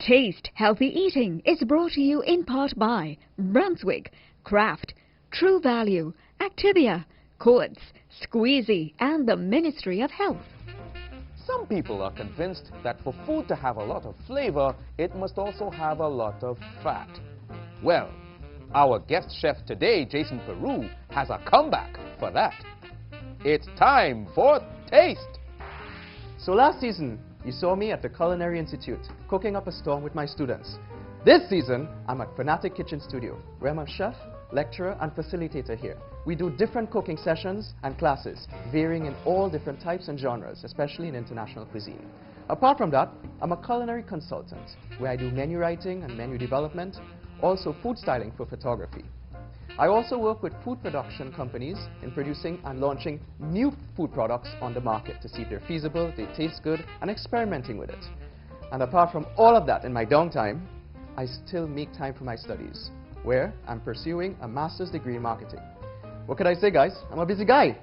Taste Healthy Eating is brought to you in part by Brunswick, Kraft, True Value, Activia, Courts, Squeezy, and the Ministry of Health. Some people are convinced that for food to have a lot of flavor, it must also have a lot of fat. Well, our guest chef today, Jason Peru, has a comeback for that. It's time for Taste! So last season, you saw me at the Culinary Institute, cooking up a storm with my students. This season, I'm at Fanatic Kitchen Studio, where I'm a chef, lecturer, and facilitator here. We do different cooking sessions and classes, varying in all different types and genres, especially in international cuisine. Apart from that, I'm a culinary consultant, where I do menu writing and menu development, also food styling for photography. I also work with food production companies in producing and launching new food products on the market to see if they're feasible, they taste good, and experimenting with it. And apart from all of that, in my downtime, I still make time for my studies, where I'm pursuing a master's degree in marketing. What could I say, guys? I'm a busy guy.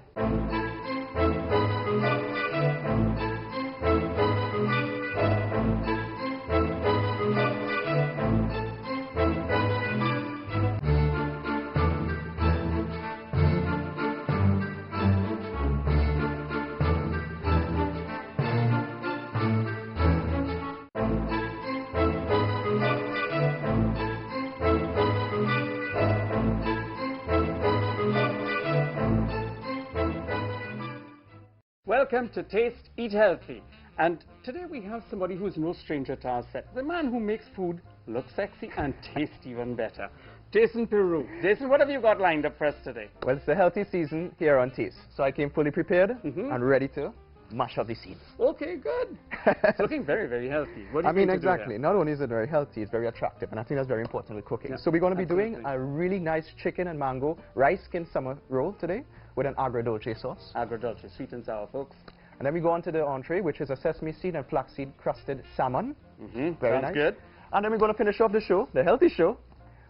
Welcome to Taste, Eat Healthy. And today we have somebody who's no stranger to our set. The man who makes food look sexy and taste even better. Jason Peru. Jason, what have you got lined up for us today? Well, it's the healthy season here on Taste, so I came fully prepared and ready to mash up the scene. Okay, good. It's looking very, very healthy. What do you I mean, going to do exactly. here? Not only is it very healthy, it's very attractive, and I think that's very important with cooking. Yeah, so we're going to be doing absolutely. a really nice chicken and mango rice skin summer roll today with an agrodolce sauce. Agrodolce, sweet and sour, folks. And then we go on to the entree, which is a sesame seed and flaxseed crusted salmon. Very Sounds nice. good. And then we're going to finish off the show, the healthy show,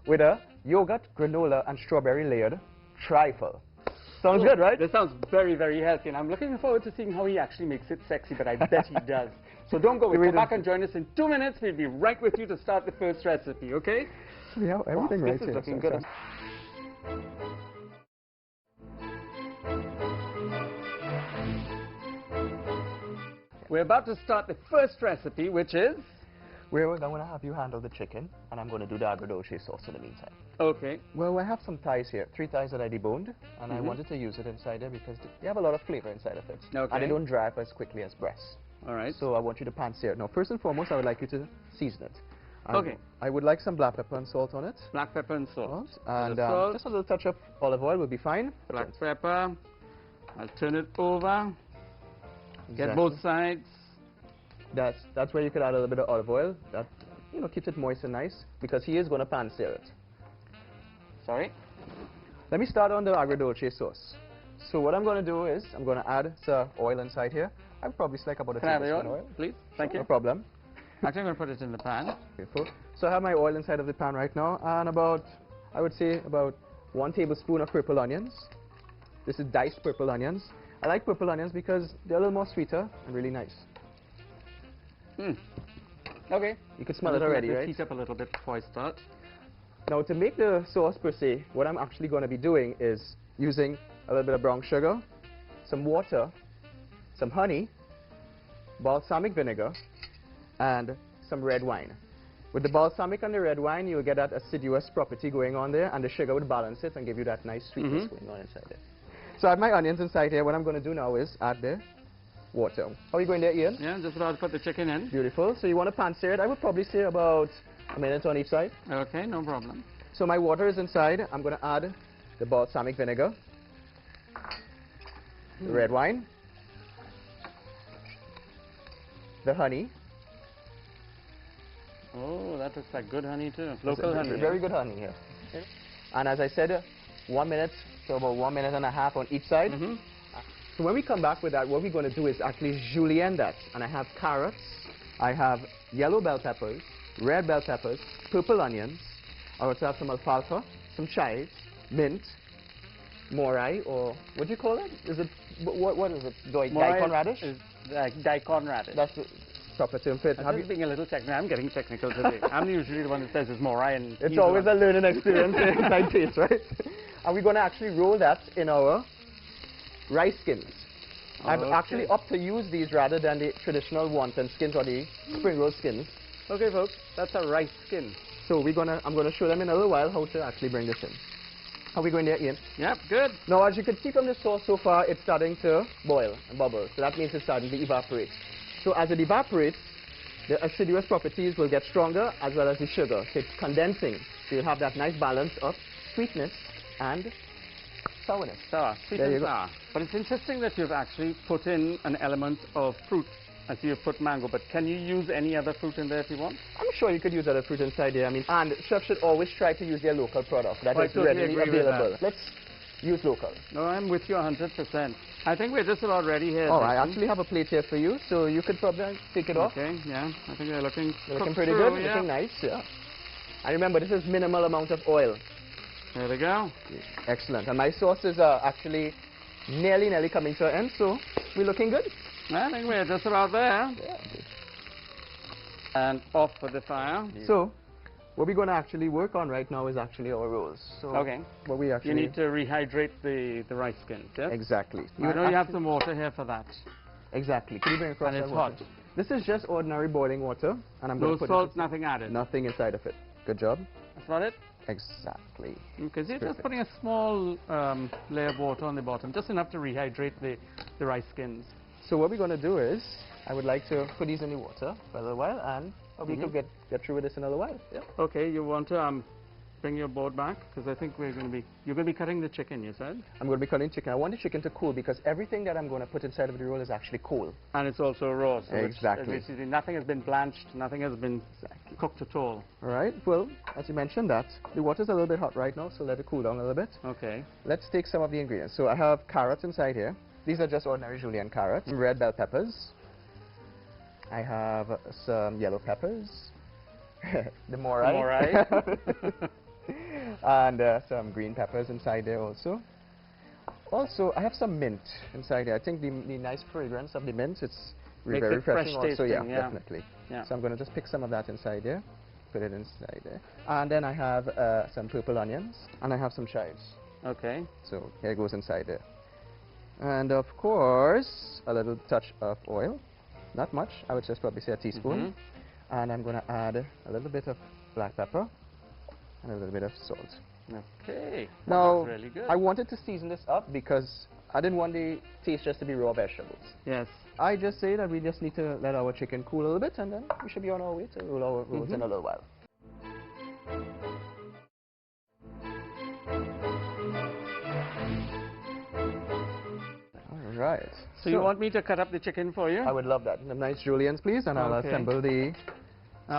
with a yogurt, granola, and strawberry layered trifle. Sounds good, right? This sounds very, very healthy, and I'm looking forward to seeing how he actually makes it sexy, but I bet he does. So don't go away. Come back and join us in 2 minutes. We'll be right with you to start the first recipe, okay? We have everything right This here. is looking so- good. We're about to start the first recipe, which is... We're going to have you handle the chicken, and I'm going to do the agrodolce sauce in the meantime. Okay. Well, I have some thighs here, 3 thighs that I deboned, and I wanted to use it inside there because they have a lot of flavor inside of it. Okay. And they don't dry up as quickly as breasts. All right. So I want you to pan-sear it. Now, first and foremost, I would like you to season it. And Okay. I would like some black pepper and salt on it. Black pepper and salt. And salt. just a little touch of olive oil will be fine. Black pepper. I'll turn it over. Get Exactly. both sides. That's where you could add a little bit of olive oil. That, you know, keeps it moist and nice because he is going to pan-sear it. Sorry. Let me start on the agrodolce sauce. So what I'm going to do is I'm going to add some oil inside here. I would probably select about a Can I have the tablespoon oil, please? Thank you. No problem. Actually, I'm going to put it in the pan. Beautiful. So I have my oil inside of the pan right now, and I would say about 1 tablespoon of purple onions. This is diced purple onions. I like purple onions because they're a little more sweeter and really nice. Okay. You can smell it already, Let right? heat up a little bit before I start. Now, to make the sauce per se, what I'm actually going to be doing is using a little bit of brown sugar, some water, some honey, balsamic vinegar, and some red wine. With the balsamic and the red wine, you'll get that acidulous property going on there, and the sugar would balance it and give you that nice sweetness going on inside there. So I have my onions inside here. What I'm going to do now is add the water. How are you going there, Ian? Yeah, just about to put the chicken in. Beautiful. So you want to pan-sear it. I would probably say about a minute on each side. Okay, no problem. So my water is inside. I'm going to add the balsamic vinegar, the red wine, the honey. Oh, that looks like good honey too. Local honey. Very good honey here. And as I said, 1 minute to about 1 minute and a half on each side. So when we come back with that, what we're going to do is actually julienne that. And I have carrots, I have yellow bell peppers, red bell peppers, purple onions. I also have some alfalfa, some chives, mint, morai, or what do you call it? Is it what is it? Daikon radish? Is like daikon radish. That's it. proper term for it. I'm just being a little technical. I'm getting technical today. I'm usually the one that says it's more iron. It's always a learning experience inside taste, right? And we're going to actually roll that in our rice skins. I've actually opted to use these rather than the traditional wonton skins or the spring roll skins. Okay, folks, that's a rice skin. So I'm gonna show them in a little while how to actually bring this in. How are we going there, Ian? Yep, good. Now, as you can see from the sauce so far, it's starting to boil and bubble. So that means it's starting to evaporate. So as it evaporates, the aciduous properties will get stronger as well as the sugar. So it's condensing. So you'll have that nice balance of sweetness and sourness. Sour, sweet and sour. But it's interesting that you've actually put in an element of fruit. I see you've put mango, but can you use any other fruit in there if you want? I'm sure you could use other fruit inside there. I mean, and chefs should always try to use their local product that is readily available. Let's use local. No, I'm with you 100%. I think we're just about ready here. Oh, I actually have a plate here for you, so you could probably take it off. Okay, yeah. I think they're looking pretty good. Yeah. Looking nice, yeah. And remember, this is minimal amount of oil. There we go. Excellent. And my sauce is actually nearly coming to an end, so we're looking good. I think we're just about there. Yeah. And off for the fire. So, what we're going to actually work on right now is actually our rolls. So okay. What we actually you need to rehydrate the rice skins, yes? Exactly. I know you have some water here for that. Exactly. Can you bring across and it's water? hot. This is just ordinary boiling water, and I'm going to put salt, nothing added. Nothing inside of it. Good job. That's not it. Exactly. Because you're just putting a small layer of water on the bottom, just enough to rehydrate the rice skins. So what we're going to do is, I would like to put these in the water for a little while, and we could get through with this in a little while. Yeah. Okay, you want to bring your board back? Because I think you're going to be cutting the chicken, you said? I'm going to be cutting chicken. I want the chicken to cool because everything that I'm going to put inside of the roll is actually cool. And it's also raw. So exactly. Nothing has been blanched, nothing has been cooked at all. All right. Well, as you mentioned that, the water's a little bit hot right now, so let it cool down a little bit. Okay. Let's take some of the ingredients. So I have carrots inside here. These are just ordinary julienne carrots. Red bell peppers. I have some yellow peppers. the morai. And some green peppers inside there also. Also, I have some mint inside there. I think the nice fragrance of the mint, it's very refreshing also. Yeah, definitely. Yeah. So I'm going to just pick some of that inside there. Put it inside there. And then I have some purple onions. And I have some chives. Okay. So here it goes inside there. And of course, a little touch of oil. Not much, I would just probably say a teaspoon. And I'm going to add a little bit of black pepper and a little bit of salt. Okay. Now, that's really good. I wanted to season this up because I didn't want the taste just to be raw vegetables. Yes. I just say that we just need to let our chicken cool a little bit, and then we should be on our way to roll our rolls in a little while. Right. So you want me to cut up the chicken for you? I would love that. Some nice juliennes, please, and I'll assemble the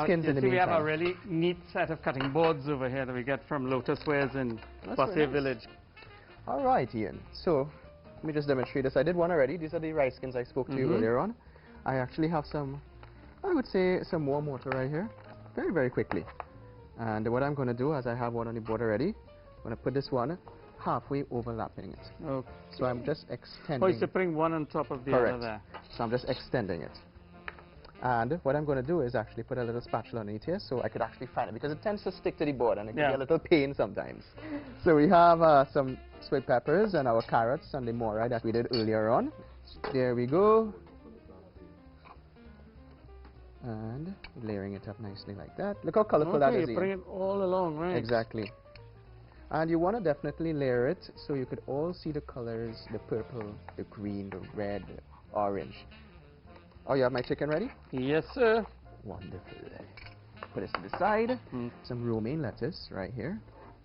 skins in the meantime. We have a really neat set of cutting boards over here that we get from Lotus Wares in Bossé Village. All right, Ian. So let me just demonstrate this. I did one already. These are the rice skins I spoke to you earlier on. I actually have some, I would say, some warm water right here, very quickly. And what I'm going to do, as I have one on the board already, I'm going to put this one halfway overlapping it. Okay. So I'm just extending. Oh, you're putting one on top of the other there. So I'm just extending it. And what I'm going to do is actually put a little spatula underneath here so I could actually find it, because it tends to stick to the board and it can be a little pain sometimes. So we have some sweet peppers and our carrots and the morai that we did earlier on. There we go. And layering it up nicely like that. Look how colorful that is. You bring it all along, right? Exactly. And you want to definitely layer it so you could all see the colors, the purple, the green, the red, the orange. Oh, you have my chicken ready? Yes, sir. Wonderful. Put this to the side. Some romaine lettuce right here.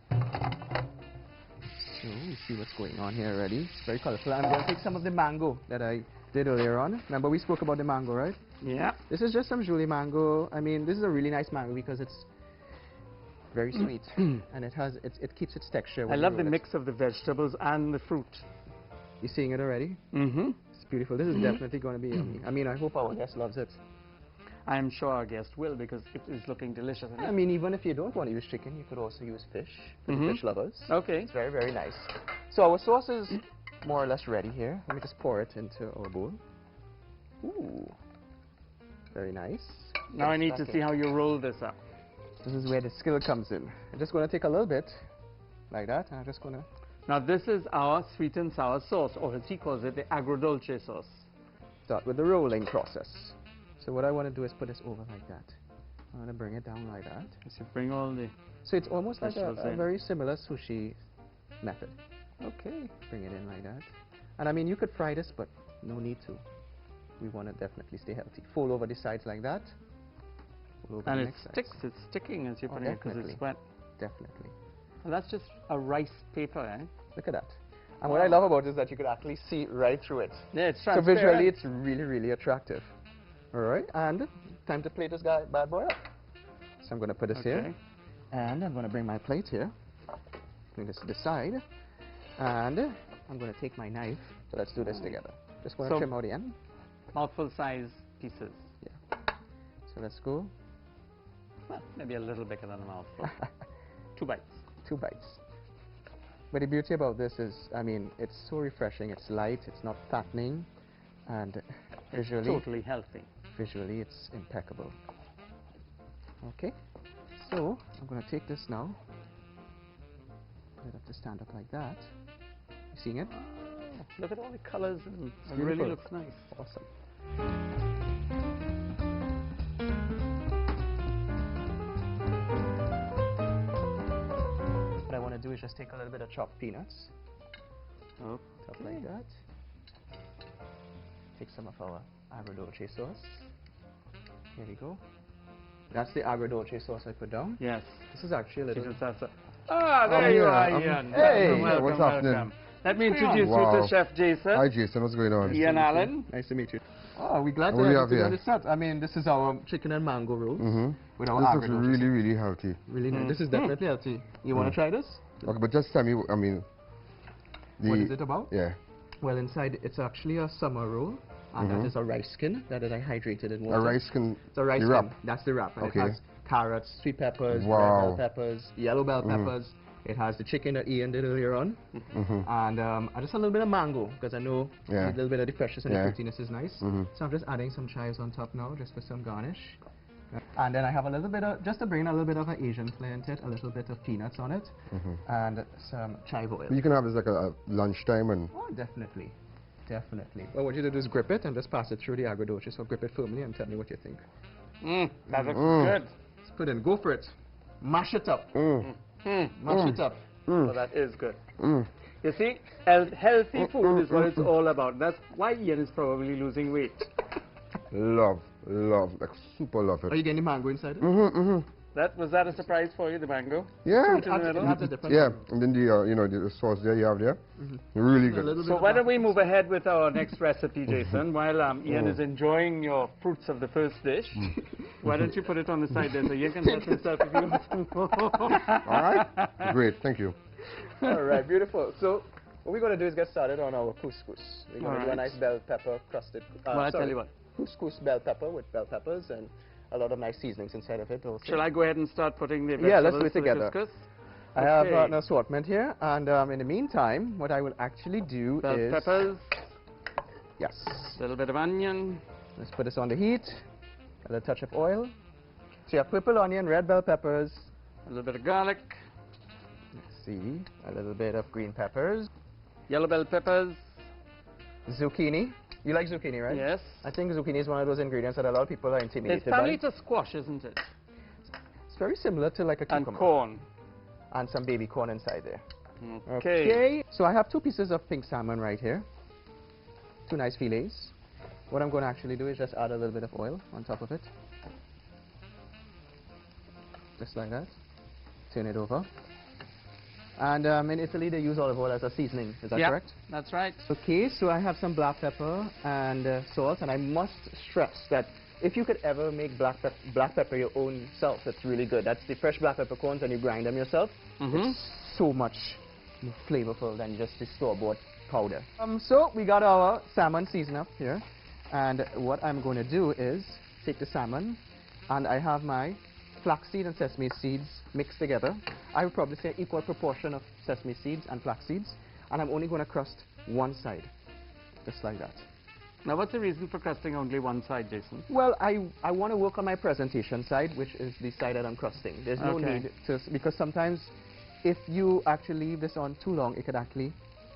So we see what's going on here already. It's very colorful. I'm going to take some of the mango that I did earlier on. Remember we spoke about the mango, right? Yeah. This is just some Julie mango. I mean, this is a really nice mango because it's very sweet and it keeps its texture. I love the mix of the vegetables and the fruit. You seeing it already? It's beautiful. This is definitely going to be yummy. I mean, I hope our guest loves it. I'm sure our guest will, because it is looking delicious. I mean, even if you don't want to use chicken, you could also use fish for the fish lovers. Okay. It's very nice. So our sauce is more or less ready here. Let me just pour it into our bowl. Ooh. Very nice. Now I need to Stuck see in. how you roll this up. This is where the skill comes in. I'm just going to take a little bit like that, and I'm just going to Now this is our sweet and sour sauce, or as he calls it, the agrodolce sauce. start with the rolling process. So what I want to do is put this over like that. I want to bring it down like that. So bring all the... So it's almost like Vegetables a in. very similar sushi method. Okay. Bring it in like that. And I mean, you could fry this, but no need to. We want to definitely stay healthy. Fold over the sides like that. Fold over And the it next sticks, sides. it's sticking as you're Oh, putting it because definitely. it's wet. Definitely. And that's just a rice paper, eh? Look at that. And what I love about it is that you could actually see right through it. Yeah, it's So transparent. visually, it's really, really attractive. All right, and time to plate this bad boy up. So I'm going to put this here, Okay. and I'm going to bring my plate here. Bring this to the side, and I'm going to take my knife. So let's do this together. Just going to So- trim out the end. Mouthful size pieces. Yeah. So let's go. Well, maybe a little bigger than a mouthful. 2 bites. 2 bites. But the beauty about this is, I mean, it's so refreshing. It's light. It's not fattening, and visually, Totally healthy. visually, it's impeccable. Okay. So I'm going to take this now. Put it up to stand up like that. You seeing it? Oh, look at all the colors. And it beautiful. really looks nice. Awesome. What I want to do is just take a little bit of chopped peanuts. Stuff like that. Take some of our agrodolce sauce. Here we go. That's the agrodolce sauce I put down. Yes. This is actually a little... Chicken salsa. Ah, there I'm you here. are, I'm- Ian. Hey, welcome, what's welcome. happening? Let me introduce you Wow. to Chef Jason. Hi Jason, what's going on? Ian Allen. Nice to meet you. Oh, we're glad What to do you have have you on here? the set. I mean, this is our chicken and mango rolls with our This looks agrodolce really, sauce. really healthy. Really nice. This is definitely healthy. You want to try this? Okay, but just tell me, I mean, What is it about? Yeah. Well, inside it's actually a summer roll, and that is a rice skin that is hydrated in water. A rice can. It's a rice the skin. wrap. That's the wrap. And Okay. it has carrots, sweet peppers, red Wow. bell peppers, yellow bell peppers. It has the chicken that Ian did earlier on, and just a little bit of mango because I know Yeah. a little bit of the freshness and Yeah. the fruitiness is nice. So I'm just adding some chives on top now, just for some garnish. And then I have a little bit of, just to bring a little bit of an Asian flair into it, a little bit of peanuts on it, and some chive oil. You can have this like a lunchtime and. Oh, definitely. Definitely. Well, what you do is grip it and just pass it through the agrodolce. So grip it firmly and tell me what you think. That looks good. Let's put in. Go for it. Mash it up. Mash it up. So that is good. You see, healthy food is what it's all about. That's why Ian is probably losing weight. Love, like super love Are it. you getting the mango inside it? Was that a surprise for you, the mango? Yeah. Fruit in the middle? Adds a different Yeah, and then the you know the sauce there you have there, really A good. little bit So of why don't that. we move ahead with our next recipe, Jason, while Ian is enjoying your fruits of the first dish. Why don't you put it on the side there so Ian can help himself if you want. All right, great, thank you. All right, beautiful. So what we're going to do is get started on our couscous. We're going to do a Alright. nice bell pepper crusted. Well, I tell you what. Couscous bell pepper with bell peppers and a lot of nice seasonings inside of it also. Shall I go ahead and start putting the Yeah, let's vegetables do it to the together. couscous? I have Okay. an assortment here, and in the meantime, what I will actually do Bell is... peppers, Yes. a little bit of onion. Let's put this on the heat. A little touch of oil. So you have purple onion, red bell peppers. A little bit of garlic, Let's see. A little bit of green peppers. yellow bell peppers. Zucchini. You like zucchini, right? Yes. I think zucchini is one of those ingredients that a lot of people are intimidated It's by. family to squash, isn't it? It's very similar to like a And cucumber. corn. And some baby corn inside there. Okay. So I have 2 pieces of pink salmon right here. 2 nice fillets. What I'm going to actually do is just add a little bit of oil on top of it. Just like that. Turn it over. And in Italy they use olive oil as a seasoning. Is that Yeah, correct? that's right. Okay, so I have some black pepper and salt, and I must stress that if you could ever make black pepper your own self, it's really good. That's the fresh black peppercorns and you grind them yourself. It's so much more flavorful than just the store-bought powder. So we got our salmon seasoned up here, and what I'm going to do is take the salmon, and I have my flaxseed and sesame seeds mixed together. I would probably say equal proportion of sesame seeds and flax seeds, and I'm only going to crust one side, just like that. Now, what's the reason for crusting only one side, Jason? Well, I want to work on my presentation side, which is the side that I'm crusting. There's no Okay. need to, because sometimes if you actually leave this on too long, it could actually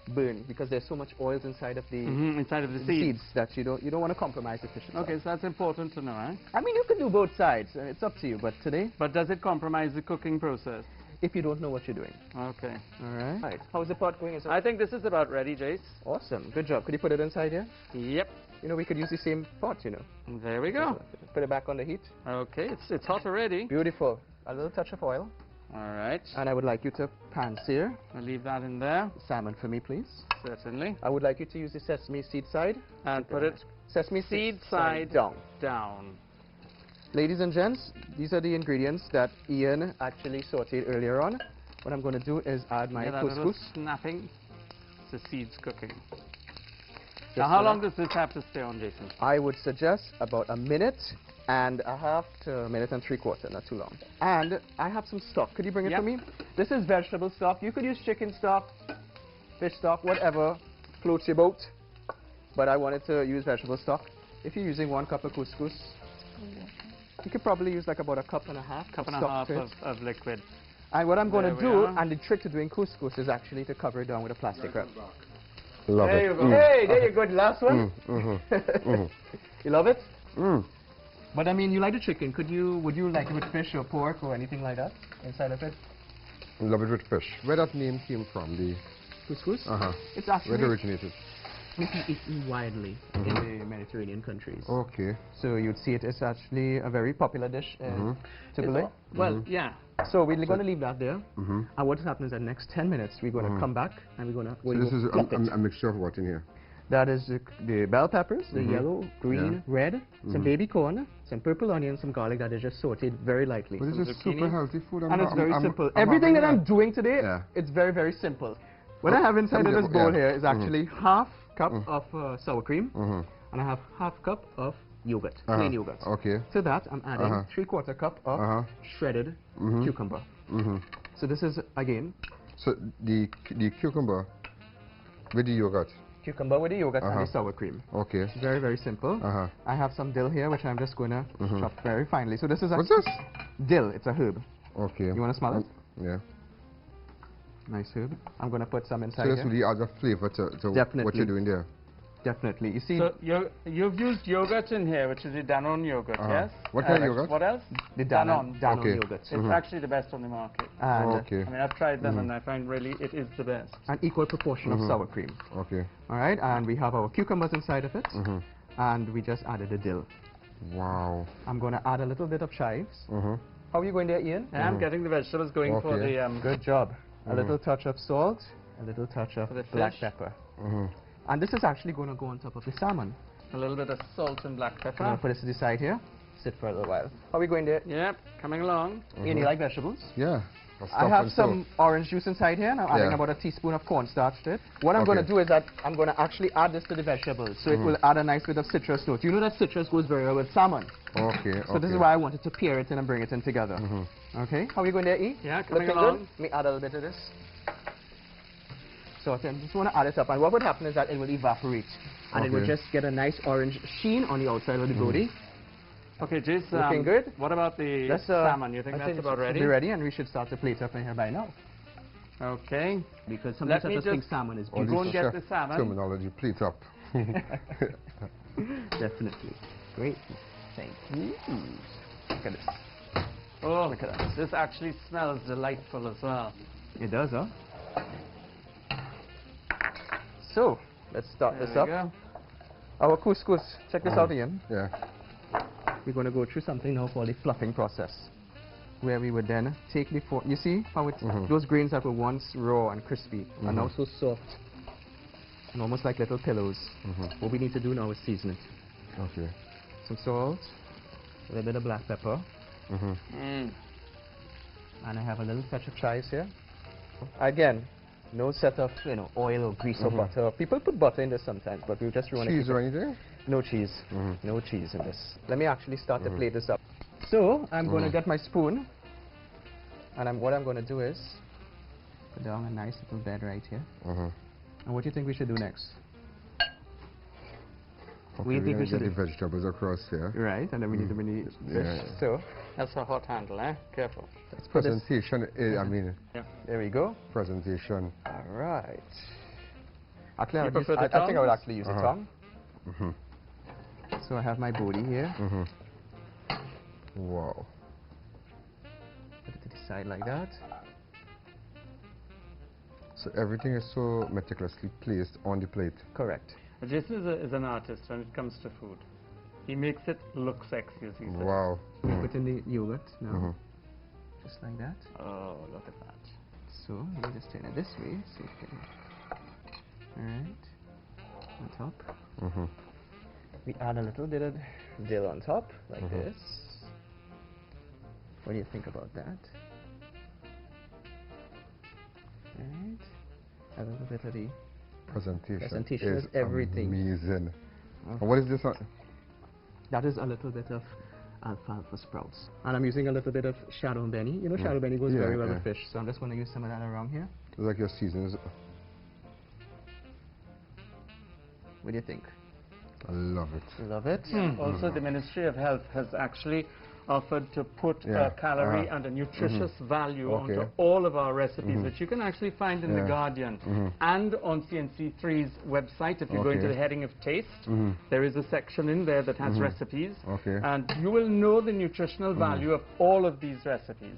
burn because there's so much oils inside of the, Inside of the the seeds. that you don't want to compromise the efficiency. Okay, so that's important to know, eh? I mean, you can do both sides. It's up to you. But today, But does it compromise the cooking process? if you don't know what you're doing. Okay. All right. Right. How's the pot going? I think this is about ready, Jace. Awesome. Good job. Could you put it inside here? Yep. You know, we could use the same pot, you know. There we go. Put it back on the heat. Okay, it's hot already. Beautiful. A little touch of oil. All right. And I would like you to pan sear I'll leave that in there. salmon for me, please. Certainly. I would like you to use the sesame seed side. And put it Sesame seed side down. down. Ladies and gents, these are the ingredients that Ian actually sauteed earlier on. What I'm going to do is add my Get that little couscous. snapping. The seeds cooking. Just Now, how so long that- does this have to stay on, Jason? I would suggest about a minute and a half to a minute and 3/4, not too long. And I have some stock. Could you bring it Yep. for me? This is vegetable stock. You could use chicken stock, fish stock, whatever floats your boat. But I wanted to use vegetable stock. If you're using 1 cup of couscous, you could probably use like about a cup and a half Cup of and a stock half to it. of liquid. And what I'm going There to we do, are. and the trick to doing couscous is actually to cover it down with a plastic wrap. Love There it. you go. Hey, there you go. The last one. Mm. You love it? Mm. But I mean, you like the chicken. Would you like it with fish or pork or anything like that inside of it? Love it with fish. Where that name came from? The Couscous? It's where actually it originated? eaten widely in the Mediterranean countries. Okay. So you'd see it is actually a very popular dish in Tabbouleh. Well, yeah. So we're going to leave that there. Mm-hmm. And what happens is that next 10 minutes, we're going to come back and we're going to So this is flip it. a mixture of what in here? That is the bell peppers, the yellow, green, red, some baby corn, some purple onion, some garlic that is just sauteed very lightly. But this is super healthy food. And it's very simple. Everything that I'm doing today, Yeah. it's very, very simple. What I have inside of this bowl here is actually half cup of sour cream, and I have half cup of yogurt, plain yogurt. Okay. To that, I'm adding 3/4 cup of shredded cucumber. So this is, again, So the cucumber with the yogurt. cucumber with the yogurt and the sour cream. Okay. Very, very simple. I have some dill here, which I'm just going to chop very finely. So this is What's this? dill. It's a herb. Okay. You want to smell it? Yeah. Nice herb. I'm going to put some So inside this here. really adds a flavor to what Definitely. you're doing there. Definitely. You see, So you've used yogurt in here, which is the Danone yogurt, yes? What kind of yogurt? What else? the Danone Okay. yogurt. It's actually the best on the market. And Okay. I mean, I've tried them and I find really it is the best. an equal proportion of sour cream. Okay. All right, and we have our cucumbers inside of it, and we just added the dill. Wow. I'm going to add a little bit of chives. How are you going there, Ian? I'm getting the vegetables going for Okay. the Good job. A little touch of salt, a little touch of For the black fish. pepper. And this is actually going to go on top of the salmon. a little bit of salt and black I'm going pepper. to put this to the side here. Sit for a little while. How are we going there? Yep, coming along. Ian, you like vegetables? Yeah. I have some orange juice inside here, and I'm adding about a teaspoon of cornstarch to it. What I'm going to Okay. do is that I'm going to actually add this to the vegetables, so it will add a nice bit of citrus note. You know that citrus goes very well with salmon. Okay. So this is why I wanted to pair it in and bring it in together. Okay, how are we going there, E? Yeah, coming Looking along. good? Let me add a little bit of this. So I just want to add it up, and what would happen is that it will evaporate, and it will Okay. just get a nice orange sheen on the outside of the goatee. Okay, Jason. Looking good? What about the That's, salmon? You think I that's it about should ready? be ready, and we should start to plate up in here by now. Okay. Because Let sometimes me I just think just salmon is All Go beautiful. and this get chef the salmon. terminology, plate up. Definitely. Great. Thank you. Look at this. Oh, look at that. This actually smells delightful as well. It does, huh? So, let's start There this we up. go. Our couscous. Check this out, Ian. Yeah. We're going to go through something now called the fluffing process, where we would then take the you see how it's those grains that were once raw and crispy are now so soft and almost like little pillows. What we need to do now is season it. Okay. Some salt, a little bit of black pepper, Mm. and I have a little touch of chives here. Again, no set of oil or grease or butter. People put butter in this sometimes, but we just want to Cheese keep or it. anything? No cheese. No cheese in this. Let me actually start to plate this up. So I'm going to get my spoon, and what I'm going to do is put down a nice little bed right here. And what do you think we should do next? Okay, We we're think we gonna get should the vegetables across here. Right, and then we need the mini fish. Yeah. So That's a hot handle, eh? Careful. let's put this. Presentation, I mean, There we go. presentation. All right. Actually, You I prefer the think I would tongs? actually use a tongue. So I have my body here. Wow. Put it to the side like that. So everything is so meticulously placed on the plate. Correct. Jason is an artist when it comes to food. He makes it look sexy, as he says. Wow. We put in the yogurt now. Just like that. Oh, look at that. So let me just turn it this way so you can. Alright. On top. We add a little bit of dill on top, like this. What do you think about that? Alright. A little bit of the Presentation is everything. Amazing. Okay. And what is this? That is a little bit of alfalfa sprouts. And I'm using a little bit of shadow benny. You know, shadow benny goes Yeah, very well yeah. with fish, so I'm just going to use some of that around here. It's like your seasons. What do you think? I love it. Love it? Also, the Ministry of Health has actually offered to put a calorie and a nutritious value onto all of our recipes, which you can actually find in The Guardian and on CNC3's website. If you go into the heading of taste, there is a section in there that has recipes, and you will know the nutritional value of all of these recipes.